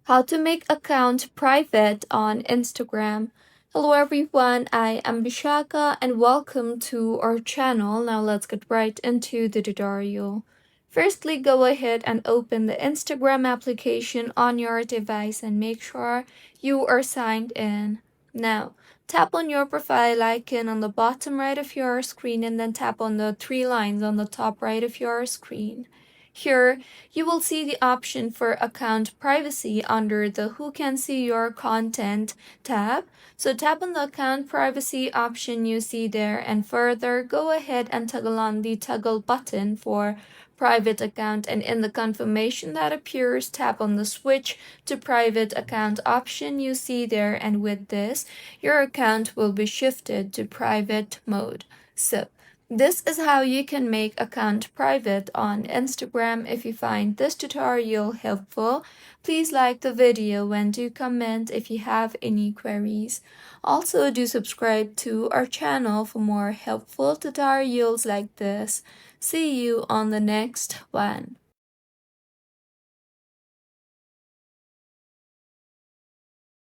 How to make account private on Instagram. Hello everyone, I am Bishaka and welcome to our channel. Now let's get right into the tutorial. Firstly, go ahead and open the Instagram application on your device and make sure you are signed in. Now, tap on your profile icon on the bottom right of your screen and then tap on the three lines on the top right of your screen. Here, you will see the option for account privacy under the Who Can See Your Content tab. So tap on the account privacy option you see there and further go ahead and toggle on the toggle button for private account, and in the confirmation that appears, tap on the switch to private account option you see there, and with this, your account will be shifted to private mode. So this is how you can make account private on Instagram. If you find this tutorial helpful, please like the video and do comment if you have any queries. Also, do subscribe to our channel for more helpful tutorials like this. See you on the next one.